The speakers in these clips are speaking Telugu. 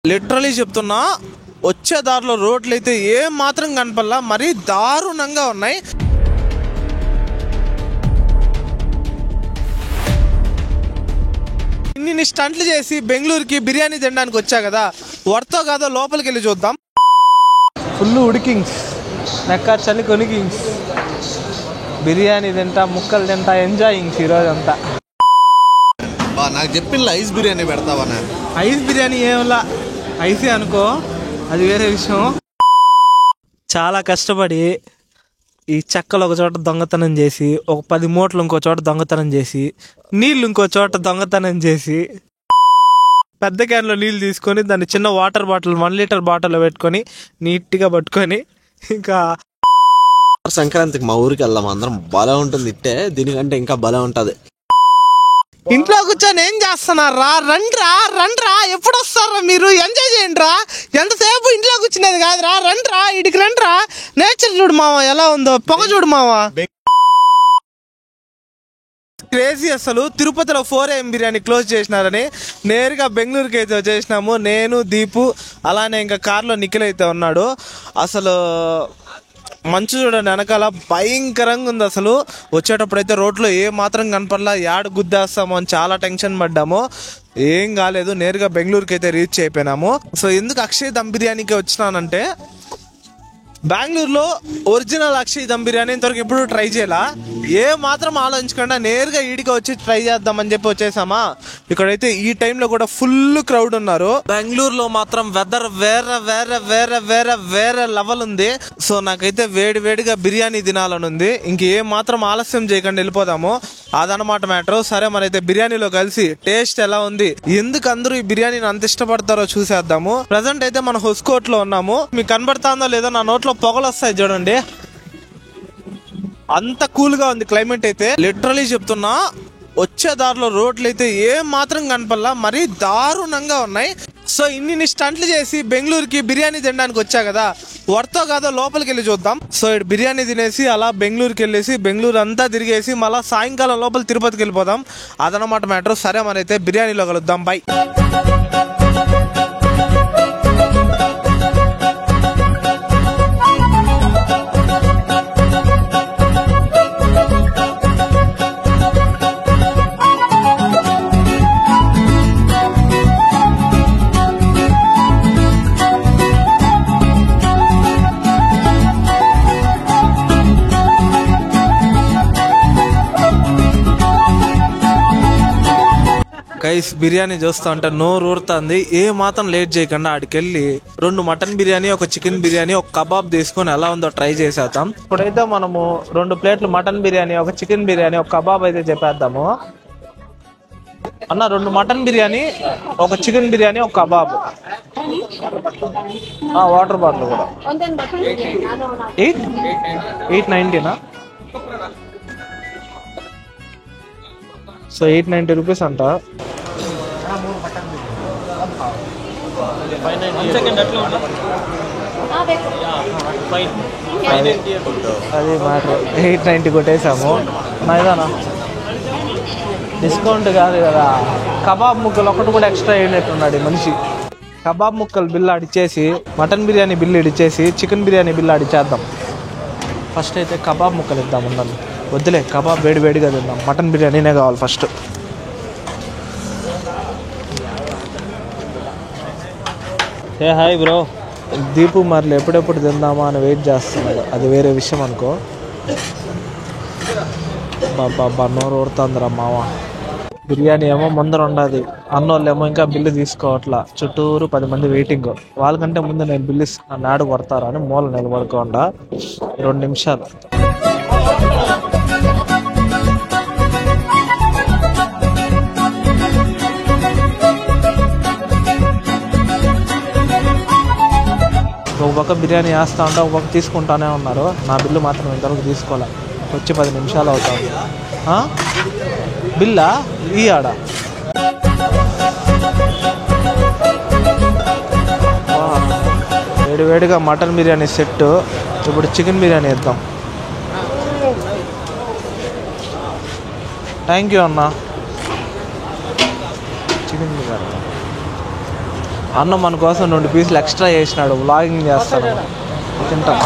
లిటరలీ చెప్తున్నా, వచ్చే దారిలో రోడ్లు అయితే ఏం మాత్రం కనపల్లా, మరీ దారుణంగా ఉన్నాయి. ఇన్ని స్టంట్లు చేసి బెంగళూరుకి బిర్యానీ తినడానికి వచ్చా కదా, వర్తో కాదో లోపలికి వెళ్ళి చూద్దాం. ఫుల్ ఉడికింగ్స్, నెక్క చలి కొనికింగ్స్, బిర్యానీ తింటా, ముక్కలు తింటా, ఎంజాయింగ్స్ ఈరోజంతా. నాకు చెప్పింది ఐస్ బిర్యానీ పెడతావా? ఐస్ బిర్యానీ ఏమలా, ఐసే అనుకో, అది వేరే విషయం. చాలా కష్టపడి ఈ చెక్కలు ఒక చోట దొంగతనం చేసి, ఒక 10 మూటలు ఇంకో చోట దొంగతనం చేసి, నీళ్ళు ఇంకో చోట దొంగతనం చేసి, పెద్ద క్యాన్లో నీళ్ళు తీసుకొని దాన్ని చిన్న వాటర్ బాటిల్ 1 లీటర్ బాటిల్లో పెట్టుకొని నీట్గా పట్టుకొని ఇంకా సంక్రాంతికి మా ఊరికి వెళ్దాం అందరం. బలం ఉంటుంది, ఇట్టే దీనికంటే ఇంకా బలం ఉంటుంది. ఇంట్లో కూర్చొని ఏం చేస్తున్నారా? రండ్రా రండ్రా, ఎప్పుడు వస్తారా మీరు? ఎంజాయ్ చేయండి రా, ఎంతసేపు ఇంట్లో కూర్చునేది కాదురా, రండ్రా ఇడికి రండ్రా. నేచర్ చూడు మామ ఎలా ఉందో, పొగ చూడు మామ. క్రేజీ అసలు. తిరుపతిలో 4 AM బిర్యానీ క్లోజ్ చేసినారని నేరుగా బెంగళూరుకి అయితే వచ్చేసినాము. నేను, దీపు, అలానే ఇంకా కార్లో నిఖిల్ అయితే ఉన్నాడు. అసలు మంచు చూడండి వెనకాల, భయంకరంగా ఉంది అసలు. వచ్చేటప్పుడు అయితే రోడ్లో ఏ మాత్రం కనపడలా, యాడ గుద్దేస్తాము అని చాలా టెన్షన్ పడ్డాము. ఏం కాలేదు, నేరుగా బెంగళూరుకి అయితే రీచ్ అయిపోయినాము. సో ఎందుకు అక్షయ్ దమ్ బిర్యానీకి వచ్చినానంటే, బెంగళూరులో ఒరిజినల్ అక్షయ్ దమ్ బిర్యానీ ఇంతవరకు ఎప్పుడు ట్రై చేయాలా, ఏ మాత్రం ఆలోచించకుండా నేరుగా ఈడికి వచ్చి ట్రై చేద్దామని చెప్పి వచ్చేసామా. ఇక్కడైతే ఈ టైంలో కూడా ఫుల్ క్రౌడ్ ఉన్నారు. బెంగళూరులో మాత్రం వెదర్ వేరే వేరే వేరే వేరే వేరే లెవెల్ ఉంది. సో నాకైతే వేడి వేడిగా బిర్యానీ తినాలని ఉంది. ఇంకేం మాత్రం ఆలస్యం చేయకుండా వెళ్ళిపోదాము, అదనమాట మ్యాటర్. సరే మరైతే బిర్యానీలో కలిసి టేస్ట్ ఎలా ఉంది, ఎందుకు అందరూ ఈ బిర్యానీని అంత ఇష్టపడతారో చూసేద్దాము. ప్రజెంట్ అయితే మన హొస్కోట్ లో ఉన్నాము. మీకు కనబడుతుందో లేదో, నా నోట్లో పొగలు వస్తాయి చూడండి, అంత కూల్ గా ఉంది క్లైమేట్ అయితే. లిటరలీ చెప్తున్నా, వచ్చే దారిలో రోడ్లు అయితే ఏం మాత్రం కనపల్లా, మరీ దారుణంగా ఉన్నాయి. సో ఇన్ని స్టంట్లు చేసి బెంగళూరుకి బిర్యానీ తినడానికి వచ్చా కదా, వర్తో కాదో లోపలికి వెళ్ళి చూద్దాం. సో ఇటు బిర్యానీ తినేసి అలా బెంగళూరుకి వెళ్ళేసి బెంగళూరు అంతా తిరిగేసి మళ్ళీ సాయంకాలం లోపల తిరుపతికి వెళ్ళిపోదాం, అదనమాట మ్యాటర్. సరే మరైతే బిర్యానీలో కలుద్దాం, బై. గైస్ బిర్యానీ చూస్తా ఉంటే నోరు ఊరుతుంది. ఏ మాత్రం లేట్ చేయకుండా ఆడికెళ్ళి 2 mutton biryani, 1 chicken biryani, 1 kebab తీసుకొని ఎలా ఉందో ట్రై చేసేద్దాం. ఇప్పుడైతే మనము 2 ప్లేట్లు mutton biryani, 1 chicken biryani, 1 kebab అయితే చెప్పేద్దాము. అన్న 2 mutton biryani, 1 chicken biryani, 1 kebab, water bottle కూడా. 890నా? సో 890 రూపీస్ అంట. అది మ్యాటర్. 890 కొట్టేసాము. మైదానా డిస్కౌంట్ కాదు కదా, కబాబ్ ముక్కలు ఒకటి కూడా ఎక్స్ట్రా వేయనట్టున్నాడు ఈ మనిషి. కబాబ్ ముక్కలు బిల్లు ఆడిచ్చేసి, మటన్ బిర్యానీ బిల్లు ఇడిచేసి, చికెన్ బిర్యానీ బిల్లు ఆడిచ్చేద్దాం. ఫస్ట్ అయితే కబాబ్ ముక్కలు ఇద్దాం. ఉండాలి వద్దులే, కబాబ్ వేడి వేడిగా తిందాం. మటన్ బిర్యానీనే కావాలి ఫస్ట్. ఏ హాయ్ బ్రో. దీపు మరలు ఎప్పుడెప్పుడు తిందామా అని వెయిట్ చేస్తున్నాడు, అది వేరే విషయం అనుకో. బాబా నోరు ఊరుతుందిరా మామ. బిర్యానీ ఏమో ముందర ఉండదు, అన్నోళ్ళు ఏమో ఇంకా బిల్లు తీసుకోవట్లా, చుట్టూరు 10 మంది వెయిటింగ్. వాళ్ళకంటే ముందు నేను బిల్లు ఇస్తున్నాను, నాడు కొడతారా అని మూల నిలబడుకోండా 2 నిమిషాలు. ఒక పక్క బిర్యానీ వేస్తా ఉంటే ఒక పక్క తీసుకుంటానే ఉన్నారు. నా బిల్లు మాత్రం ఇంతవరకు తీసుకోలే, వచ్చి 10 నిమిషాలు అవుతుంది. బిల్లా ఈ ఆడ వేడివేడిగా మటన్ బిర్యానీ సెట్. ఇప్పుడు చికెన్ బిర్యానీ ఇద్దాం. థ్యాంక్ యూ అన్న. చికెన్ బిర్యానీ అన్న మన కోసం 2 పీసులు ఎక్స్ట్రా చేసినాడు, వ్లాగింగ్ చేస్తాడు, తింటాం.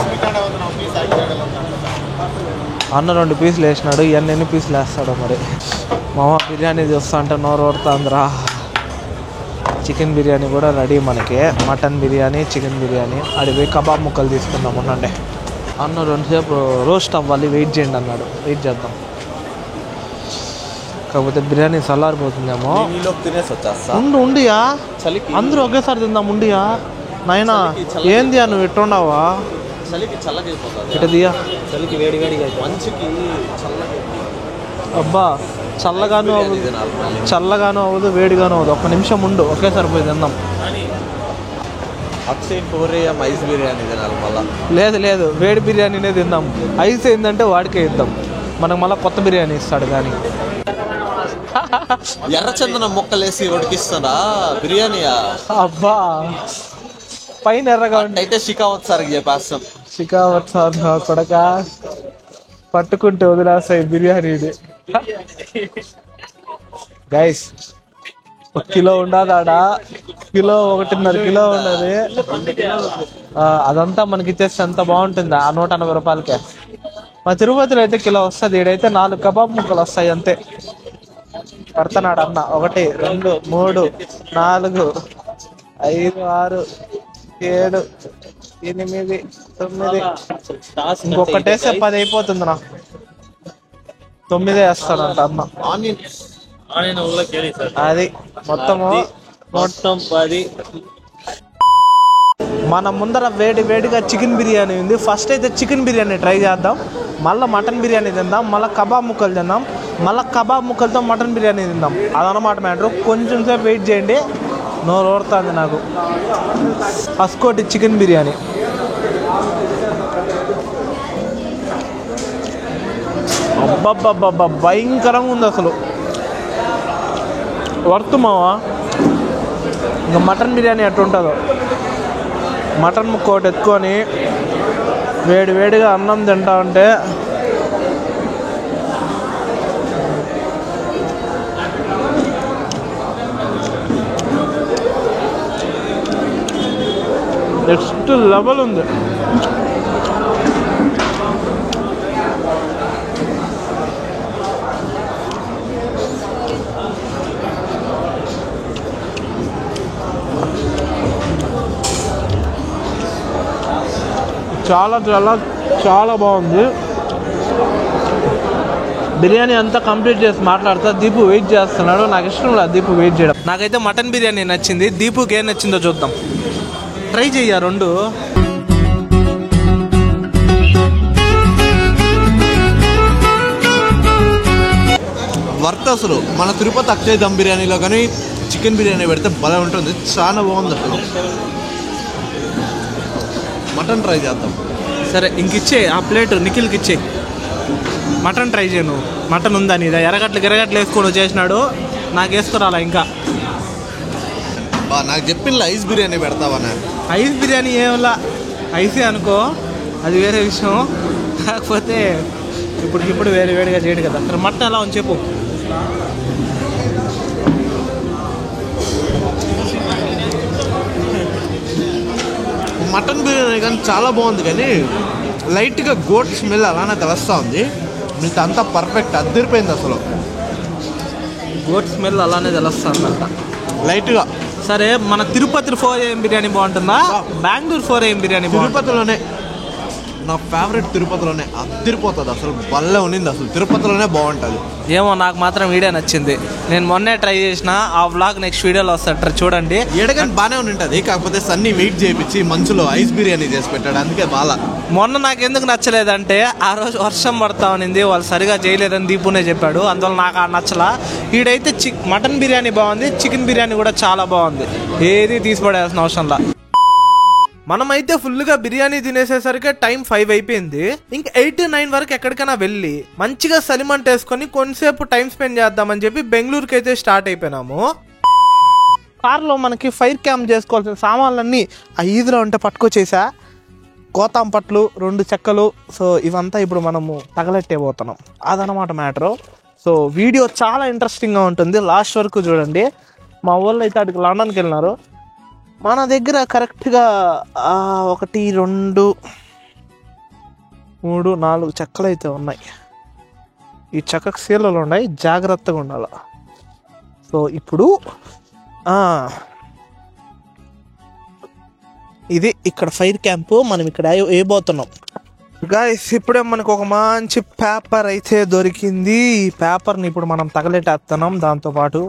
అన్న 2 పీసులు వేసినాడు, ఇవన్నీ ఎన్ని పీసులు వేస్తాడో మరి. మామ బిర్యానీ చూస్తా అంటే నోరు ఊరుతుందిరా. చికెన్ బిర్యానీ కూడా రెడీ మనకి, మటన్ బిర్యానీ, చికెన్ బిర్యానీ. అడిగి కబాబ్ ముక్కలు తీసుకుందాం ఉండండి. అన్న 2 సేపు రోస్ట్ అవ్వాలి, వెయిట్ చేయండి అన్నాడు. వెయిట్ చేద్దాం. కాకపోతే బిర్యానీ చల్లారిపోతుందేమో. ఉండియా అందరూ ఒకేసారి తిందాం. ఉండియా నాయనా, ఏంది నువ్వు ఎట్టుండవా? చలికి చల్లగైపోతుంది, ఇటదియా చలికి వేడి వేడిగా మంచుకి చల్లగా. అబ్బా చల్లగాను అవ్వదు, చల్లగాను అవ్వదు, వేడిగాను అవ్వదు. 1 నిమిషం ఉండు, ఒకేసారి పోయి తిందాం. అక్షయ్ 4 AM ఐస్ బిర్యానీ తినాలి మళ్ళా. లేదు వేడి బిర్యానీనే తిందాం. ఐస్ ఏంటంటే వాడికే ఇద్దాం, మనకు మళ్ళీ కొత్త బిర్యానీ ఇస్తాడు. కానీ ఎర్రచందనం ముక్కలేసి ఉడికిస్తాడా బిర్యానీయా? అబ్బా పైన ఎర్రగా అయితే షికావత్ సార్కి చెప్పేస్తాం. షికావత్ సార్ కొడక పట్టుకుంటే వదిలేస్తాయి బిర్యానీని. గైస్ 1 కిలో ఉండదాడా, కిలో 1.5 కిలో ఉన్నది. అదంతా మనకి ఇచ్చేస్తే ఎంత బాగుంటుంది ఆ 180 రూపాయలకే. మా తిరుపతిలో అయితే కిలో వస్తుంది, ఈడైతే 4 కబాబ్ ముక్కలు వస్తాయి అంతే. పడుతున్నాడు అన్న. 1 2 3 4 5 6 7 8 9. ఇంకొకటేస్తే 10 అయిపోతుంది. నా 9 వేస్తాడంట అన్న. అది మొత్తం 10. మన ముందర వేడిగా చికెన్ బిర్యానీ ఉంది. ఫస్ట్ అయితే చికెన్ బిర్యానీ ట్రై చేద్దాం, మళ్ళీ మటన్ బిర్యానీ తిందాం, మళ్ళీ కబాబ్ ముక్కలు తిందాం, మళ్ళీ కబాబ్ ముక్కలతో మటన్ బిర్యానీ తిందాం. అదనమాట మ్యాటర్. కొంచెం సేపు వెయిట్ చేయండి, నోరు ఊరుతుంది నాకు. ఫస్కోటి చికెన్ బిర్యానీ. అబ్బబ్బబ్బబ్బా భయంకరంగా ఉంది అసలు. వర్త్ మావా. ఇంకా మటన్ బిర్యానీ ఎట్టుంటుందో. మటన్ ముక్క ఒకటి ఎత్తుకొని వేడిగా అన్నం తింటా ఉంటే నెక్స్ట్ లెవెల్ ఉంది. చాలా బాగుంది. బిర్యానీ అంతా కంప్లీట్ చేసి మాట్లాడతా. దీపు వెయిట్ చేస్తున్నాడు, నాకు ఇష్టం లేదు దీపు వెయిట్ చేయడం. నాకైతే మటన్ బిర్యానీ నచ్చింది, దీపుకి ఏం నచ్చిందో చూద్దాం. ట్రై చెయ్య 2. వర్త్ అసలు. మన తిరుపతి అక్షయ్ దమ్ బిర్యానీలో కానీ చికెన్ బిర్యానీ పెడితే భలే ఉంటుంది, చాలా బాగుంది అసలు. మటన్ ట్రై చేద్దాం. సరే ఇంకిచ్చే ఆ ప్లేట్ నిఖిల్కి ఇచ్చే. మటన్ ట్రై చేయను. మటన్ ఉందా నీదా? ఎర్రగట్లు వేసుకొని వచ్చేసినాడు, నాకు వేసుకురాలా ఇంకా. నాకు చెప్పిన ఐస్ బిర్యానీ పెడతావా? ఐస్ బిర్యానీ ఏమలా, ఐసే అనుకో, అది వేరే విషయం. కాకపోతే ఇప్పుడు వేడిగా చేయడు కదా. సరే మటన్ ఎలా ఉంది చెప్పు. మటన్ బిర్యానీ కానీ చాలా బాగుంది, కానీ లైట్గా గోట్ స్మెల్ అలానే తెలుస్తూ ఉంది. మిగతా అంతా పర్ఫెక్ట్, అదిరిపోయింది అసలు. గోట్ స్మెల్ అలానే తెలుస్తుందంట లైట్గా. సరే మన తిరుపతి 4 AM బిర్యానీ బాగుంటుందా, బెంగళూరు 4 AM బిర్యానీ? తిరుపతిలోనే నా ఫేవరెట్, తిరుపతిలోనే అదిరిపోతుంది అసలు. భలే ఉన్నింది అసలు, తిరుపతిలోనే బాగుంటుంది. ఏమో నాకు మాత్రం వీడియో నచ్చింది. నేను మొన్నే ట్రై చేసిన, ఆ వ్లాగ్ నెక్స్ట్ వీడియోలో వస్తాడు చూడండి. ఎడగాని బాగానే ఉంటుంది, కాకపోతే సన్నీ వెయిట్ చేయించి మంచులో ఐస్ బిర్యానీ చేసి పెట్టాడు, అందుకే బాగా. మొన్న నాకు ఎందుకు నచ్చలేదంటే ఆ రోజు వర్షం పడతా ఉన్నింది, వాళ్ళు సరిగా చేయలేదని దీపునే చెప్పాడు, అందువల్ల నాకు ఆ నచ్చలా. ఈడైతే మటన్ బిర్యానీ బాగుంది, చికెన్ బిర్యానీ కూడా చాలా బాగుంది, ఏది తీసిపడేయాల్సిన అవసరంలా. మనమైతే ఫుల్గా బిర్యానీ తినేసేసరికి టైం 5 అయిపోయింది. ఇంక 8 9 వరకు ఎక్కడికైనా వెళ్ళి మంచిగా సలిమంట వేసుకొని కొంతసేపు టైం స్పెండ్ చేద్దామని చెప్పి బెంగళూరుకి అయితే స్టార్ట్ అయిపోయినాము. కార్లో మనకి ఫైర్ క్యాంప్ చేసుకోవాల్సిన సామాన్లన్నీ ఆ ఈదులో ఉంటే పట్టుకొచ్చేసా. కోతాం పట్లు, 2 చెక్కలు. సో ఇవంతా ఇప్పుడు మనము తగలెట్టే పోతున్నాం, అదనమాట మ్యాటరు. సో వీడియో చాలా ఇంట్రెస్టింగ్గా ఉంటుంది, లాస్ట్ వరకు చూడండి. మా ఊళ్ళో అయితే అక్కడికి లండన్కి వెళ్ళినారు, మన దగ్గర కరెక్ట్గా 1 2 3 4 చెక్కలు అయితే ఉన్నాయి. ఈ చెక్కకు సీలలు ఉన్నాయి, జాగ్రత్తగా ఉండాలి. సో ఇప్పుడు ఇది ఇక్కడ ఫైర్ క్యాంపు. మనం ఇక్కడ వేయబోతున్నాం గాయ్స్. ఇప్పుడే మనకు ఒక మంచి పేపర్ అయితే దొరికింది. ఈ పేపర్ని ఇప్పుడు మనం తగలెట్టేస్తున్నాం. దాంతోపాటు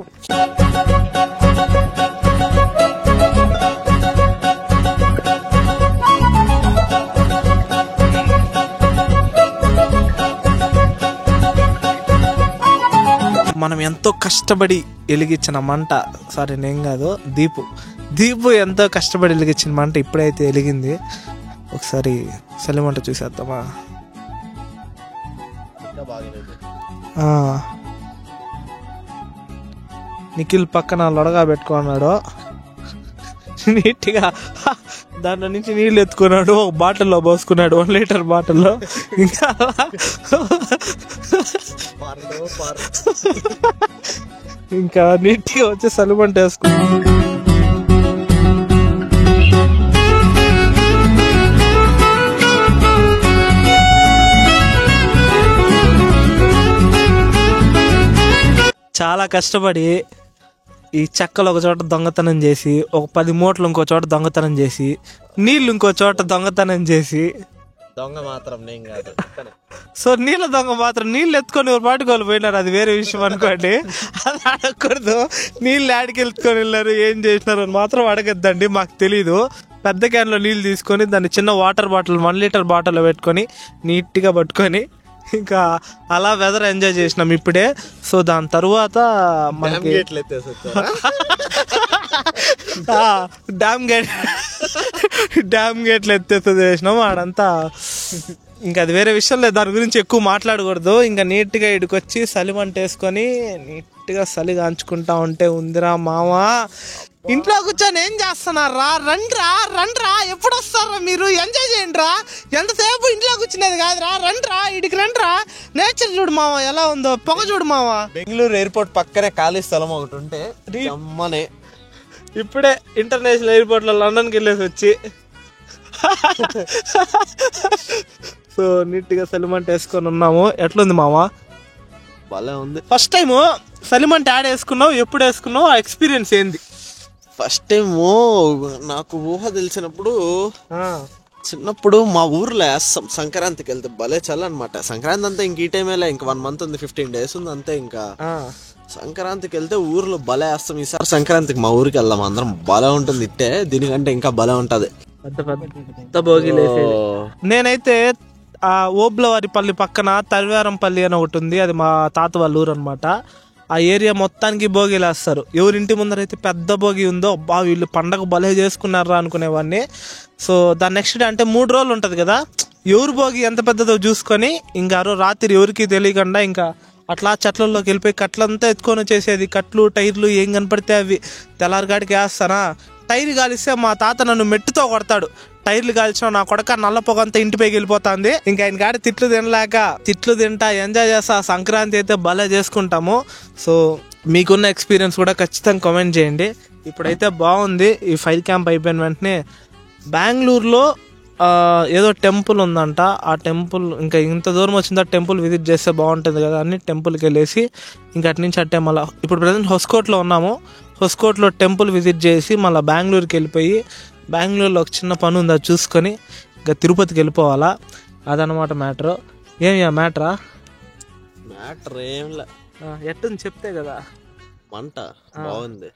మనం ఎంతో కష్టపడి వెలిగించిన మంట, సారీ నేను కాదు, దీపు ఎంతో కష్టపడి వెలిగించిన మంట ఇప్పుడైతే వెలిగింది. ఒకసారి సలిమంట చూసేద్దామా? నిఖిల్ పక్కన లొడగా పెట్టుకున్నాడు, నీట్గా దాంట్లో నుంచి నీళ్ళు ఎత్తుకున్నాడు, ఒక బాటిల్లో పోసుకున్నాడు, 1 లీటర్ బాటిల్లో. ఇంకా ఇంకా నీట్గా వచ్చి సలిమంట వేసుకున్నాడు. చాలా కష్టపడి ఈ చెక్కలు ఒక చోట దొంగతనం చేసి, ఒక 10 మూటలు ఇంకో చోట దొంగతనం చేసి, నీళ్ళు ఇంకో చోట దొంగతనం చేసి, దొంగ మాత్రం నేను కాదు. సో నీళ్ళ దొంగ మాత్రం నీళ్ళు ఎత్తుకొని ఎవరు పాటుకోవాలి పోయినారు, అది వేరే విషయం అనుకోండి. అది అడగకూడదు. నీళ్ళు ఆడికి ఎత్తుకొని వెళ్ళారు, ఏం చేసినారు అని మాత్రం అడగద్దండి, మాకు తెలీదు. పెద్ద క్యాన్లో నీళ్ళు తీసుకొని దాన్ని చిన్న వాటర్ బాటిల్ 1 లీటర్ బాటిల్లో పెట్టుకొని నీట్గా పట్టుకొని ఇంకా అలా వెదర్ ఎంజాయ్ చేసినాం ఇప్పుడే. సో దాని తరువాత మనకి డ్యామ్ గేట్లు ఎత్తేస్తుంది చేసినాం ఆడంతా. ఇంకా అది వేరే విషయం లేదు, దాని గురించి ఎక్కువ మాట్లాడకూడదు. ఇంకా నీట్గా ఇడికొచ్చి సలిమంట వేసుకొని నీట్గా చలి కాంచుకుంటా ఉంటే ఉందిరా మావా. ఇంట్లో కూర్చొని ఏం చేస్తున్నారా? రండ్రా, ఎప్పుడు వస్తారా మీరు? ఎంజాయ్ చేయండి రా, ఎంతసేపు ఇంట్లో కూర్చునేది కాదురా, రండ్రా, ఇడికి రండ్రా. నేచర్ చూడు మావా ఎలా ఉందో, పొగ చూడు మావా. బెంగళూరు ఎయిర్పోర్ట్ పక్కనే ఖాళీ స్థలం ఒకటి ఉంటే అమ్మనే. ఇప్పుడే ఇంటర్నేషనల్ ఎయిర్పోర్ట్ లో లండన్కి వెళ్ళేసి వచ్చి సో నీట్గా సలిమంట వేసుకొని ఉన్నాము. ఎట్లుంది మావా? భలే ఉంది. ఫస్ట్ టైం సలిమంట యాడ్ వేసుకున్నావు, ఎప్పుడు వేసుకున్నావు, ఆ ఎక్స్పీరియన్స్ ఏంది? ఫస్ట్ టైము నాకు ఊహ తెలిసినప్పుడు, చిన్నప్పుడు మా ఊర్లో వేస్తాం సంక్రాంతికి వెళ్తే భలే చల్ల అనమాట. సంక్రాంతి అంతా ఇంక ఈ టైమేలే, ఇంక 1 మంత్ ఉంది, 15 days ఉంది అంతే. ఇంకా సంక్రాంతికి వెళ్తే ఊర్లో భలే వేస్తాం. ఈసారి సంక్రాంతికి మా ఊరికి వెళ్దాం అందరం, భలే ఉంటుంది. ఇట్టే దీనికంటే ఇంకా భలే ఉంటది. పెద్ద భోగిలు. నేనైతే ఓబ్లవారిపల్లి పక్కన తరివారంపల్లి అని ఒకటి ఉంది, అది మా తాత వాళ్ళ ఊరు అనమాట. ఆ ఏరియా మొత్తానికి భోగిలు వేస్తారు. ఎవరింటి ముందరైతే పెద్ద భోగి ఉందో, అబ్బా వీళ్ళు పండగ భలే చేసుకున్నారా అనుకునేవాడిని. సో దాని నెక్స్ట్ డే అంటే 3 రోజులు ఉంటుంది కదా, ఎవరు భోగి ఎంత పెద్దదో చూసుకొని ఇంకా రాత్రి ఎవరికి తెలియకుండా ఇంకా అట్లా చెట్లలోకి వెళ్ళిపోయి కట్లంతా ఎత్తుకొని వచ్చేసేది. కట్లు, టైర్లు ఏం కనపడితే అవి తెల్లారిగాడికి వేస్తానా. టైర్ కాలిస్తే మా తాత నన్ను మెట్టుతో కొడతాడు. టైర్లు కాల్చిన నా కొడక నల్ల పొగ అంతా ఇంటిపైకి వెళ్ళిపోతుంది. ఇంకా ఆయన కాడ తిట్లు తింటా ఎంజాయ్ చేస్తా. సంక్రాంతి అయితే భలే చేసుకుంటాము. సో మీకున్న ఎక్స్పీరియన్స్ కూడా ఖచ్చితంగా కామెంట్ చేయండి. ఇప్పుడైతే బాగుంది. ఈ ఫైర్ క్యాంప్ అయిపోయిన వెంటనే బెంగళూరులో ఏదో టెంపుల్ ఉందంట. ఆ టెంపుల్ ఇంకా ఇంత దూరం వచ్చిందా, టెంపుల్ విజిట్ చేస్తే బాగుంటుంది కదా అని టెంపుల్కి వెళ్ళేసి ఇంకా అటు నుంచి అట్టే మళ్ళీ ఇప్పుడు ప్రజెంట్ హొస్కోట్లో ఉన్నాము. హొస్కోట్లో టెంపుల్ విజిట్ చేసి మళ్ళీ బెంగళూరుకి వెళ్ళిపోయి, బెంగళూరులో ఒక చిన్న పని ఉంది అది చూసుకొని ఇంకా తిరుపతికి వెళ్ళిపోవాలా. అదనమాట మ్యాటరు. ఏమి మ్యాటరా? మ్యాటర్ ఏంలే, ఎట్టుంది చెప్తే కదా. మంట బాగుంది.